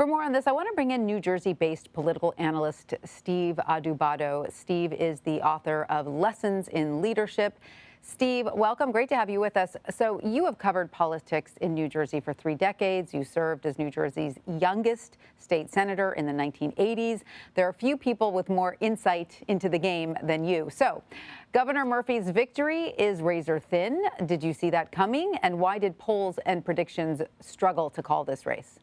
For more on this, I want to bring in New Jersey-based political analyst Steve Adubato. Steve is the author of Lessons in Leadership. Steve, welcome. Great to have you with us. So you have covered politics in New Jersey for 3 decades. You served as New Jersey's youngest state senator in the 1980s. There are few people with more insight into the game than you. So Governor Murphy's victory is razor thin. Did you see that coming? And why did polls and predictions struggle to call this race?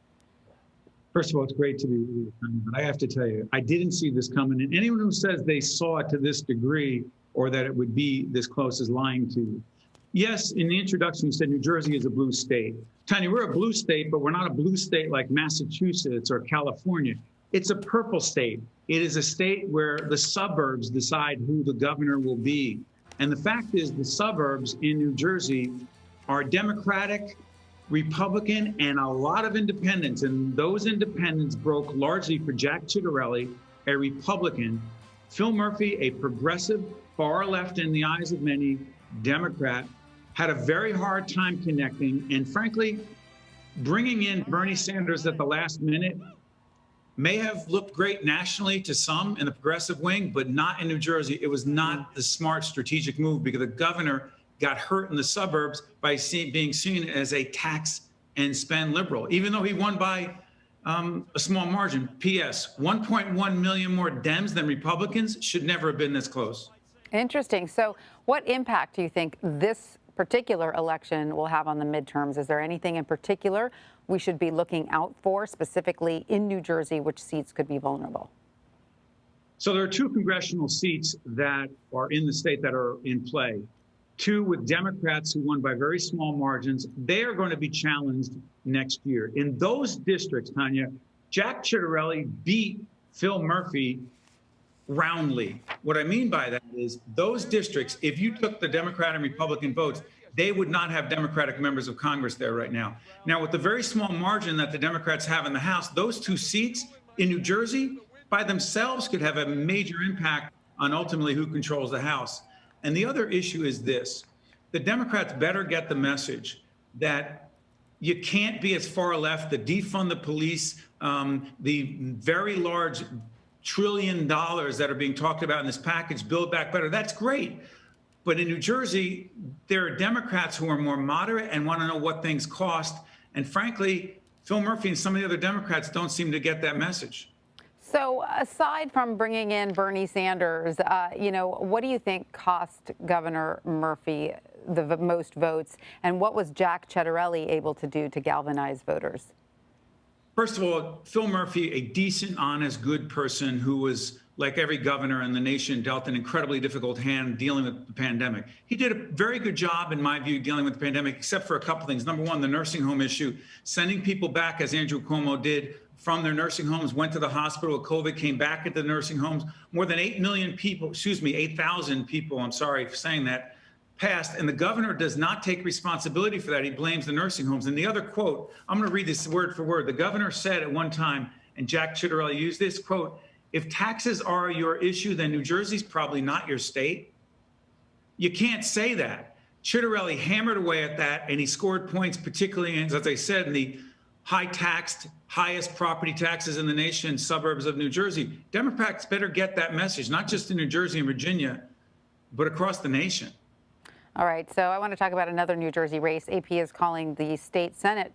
First of all, it's great to be with you, but I have to tell you, I didn't see this coming. And anyone who says they saw it to this degree or that it would be this close is lying to you. Yes, in the introduction, you said New Jersey is a blue state. Tanya, we're a blue state, but we're not a blue state like Massachusetts or California. It's a purple state. It is a state where the suburbs decide who the governor will be. And the fact is the suburbs in New Jersey are Democratic, Republican, and a lot of independents. And those independents broke largely for Jack Ciattarelli, a Republican, Phil Murphy, a progressive, far left in the eyes of many, Democrat, had a very hard time connecting. And frankly, bringing in Bernie Sanders at the last minute may have looked great nationally to some in the progressive wing, but not in New Jersey. It was not the smart strategic move because the governor got hurt in the suburbs by being seen as a tax and spend liberal, even though he won by a small margin. P.S. 1.1 million more Dems than Republicans should never have been this close. Interesting. So what impact do you think this particular election will have on the midterms? Is there anything in particular we should be looking out for, specifically in New Jersey, which seats could be vulnerable? So there are 2 congressional seats that are in the state that are in play. 2 with Democrats who won by very small margins. They are going to be challenged next year. In those districts, Tanya, Jack Ciattarelli beat Phil Murphy roundly. What I mean by that is those districts, if you took the Democrat and Republican votes, they would not have Democratic members of Congress there right now. Now, with the very small margin that the Democrats have in the House, those 2 seats in New Jersey by themselves could have a major impact on ultimately who controls the House. And the other issue is this. The Democrats better get the message that you can't be as far left, the defund the police, the very large $1 trillion that are being talked about in this package, Build Back Better. That's great. But in New Jersey, there are Democrats who are more moderate and want to know what things cost. And frankly, Phil Murphy and some of the other Democrats don't seem to get that message. So aside from bringing in Bernie Sanders, what do you think cost Governor Murphy the most votes? And what was Jack Ciattarelli able to do to galvanize voters? First of all, Phil Murphy, a decent, honest, good person who was, like every governor in the nation, dealt an incredibly difficult hand dealing with the pandemic. He did a very good job, in my view, dealing with the pandemic, except for a couple things. Number one, the nursing home issue, sending people back, as Andrew Cuomo did, from their nursing homes, went to the hospital with COVID, came back into the nursing homes. More than 8 million people, 8,000 people, I'm sorry for saying that, passed, and the governor does not take responsibility for that. He blames the nursing homes. And the other quote, I'm going to read this word for word. The governor said at one time, and Jack Ciattarelli used this quote, "If taxes are your issue, then New Jersey's probably not your state." You can't say that. Ciattarelli hammered away at that, and he scored points, particularly, as I said, in the high-taxed, highest property taxes in the nation, suburbs of New Jersey. Democrats better get that message, not just in New Jersey and Virginia, but across the nation. All right, so I want to talk about another New Jersey race. AP is calling the state Senate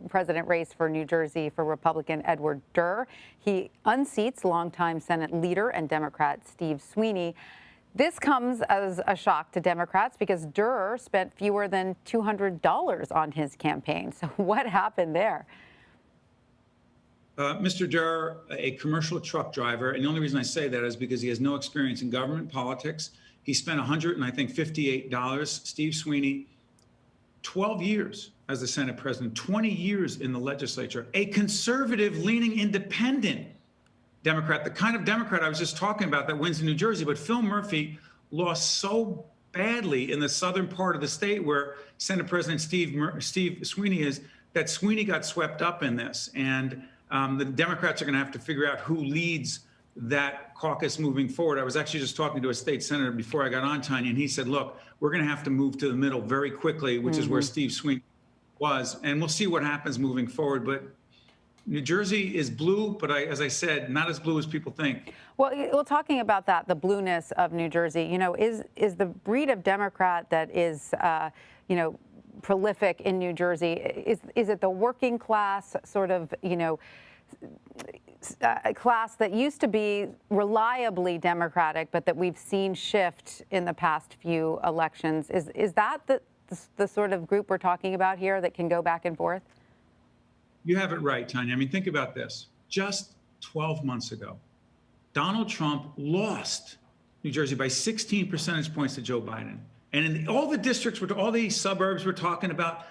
president race for New Jersey for Republican Edward Durr. He unseats longtime Senate leader and Democrat Steve Sweeney. This comes as a shock to Democrats because Durr spent fewer than $200 on his campaign. So what happened there? Mr. Durr, a commercial truck driver, and the only reason I say that is because he has no experience in government politics. He spent $158. Steve Sweeney, 12 years as the Senate president, 20 years in the legislature, a conservative-leaning independent Democrat, the kind of Democrat I was just talking about that wins in New Jersey. But Phil Murphy lost so badly in the southern part of the state where Senate President Steve Sweeney is, that Sweeney got swept up in this. And the Democrats are going to have to figure out who leads that caucus moving forward. I was actually just talking to a state senator before I got on, Tanya, and he said, look, we're going to have to move to the middle very quickly, which is where Steve Sweeney was. And we'll see what happens moving forward. But New Jersey is blue, but as I said, not as blue as people think. Well, talking about that, the blueness of New Jersey, is the breed of Democrat that is, prolific in New Jersey, is it the working class sort of, class that used to be reliably Democratic, but that we've seen shift in the past few elections? Is that the sort of group we're talking about here that can go back and forth? You have it right, Tanya. I mean, think about this. Just 12 months ago, Donald Trump lost New Jersey by 16 percentage points to Joe Biden. And in all the districts, all the suburbs we're talking about,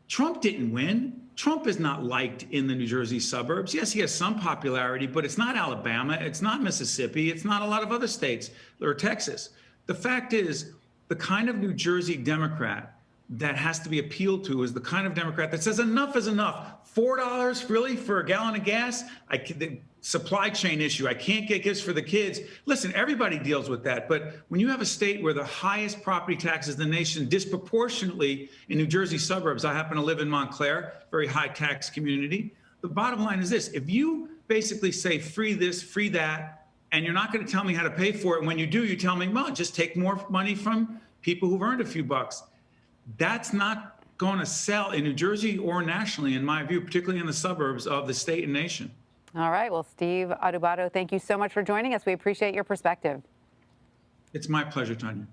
Trump didn't win. Trump is not liked in the New Jersey suburbs. Yes, he has some popularity, but it's not Alabama. It's not Mississippi. It's not a lot of other states or Texas. The fact is, the kind of New Jersey Democrat that has to be appealed to is the kind of Democrat that says enough is enough. $4 really for a gallon of gas? The supply chain issue. I can't get gifts for the kids. Listen, everybody deals with that. But when you have a state where the highest property taxes in the nation disproportionately in New Jersey suburbs, I happen to live in Montclair, very high tax community. The bottom line is this. If you basically say free this, free that, and you're not going to tell me how to pay for it, and when you do, you tell me, well, just take more money from people who've earned a few bucks. That's not going to sell in New Jersey or nationally, in my view, particularly in the suburbs of the state and nation. All right. Well, Steve Adubato, thank you so much for joining us. We appreciate your perspective. It's my pleasure, Tanya.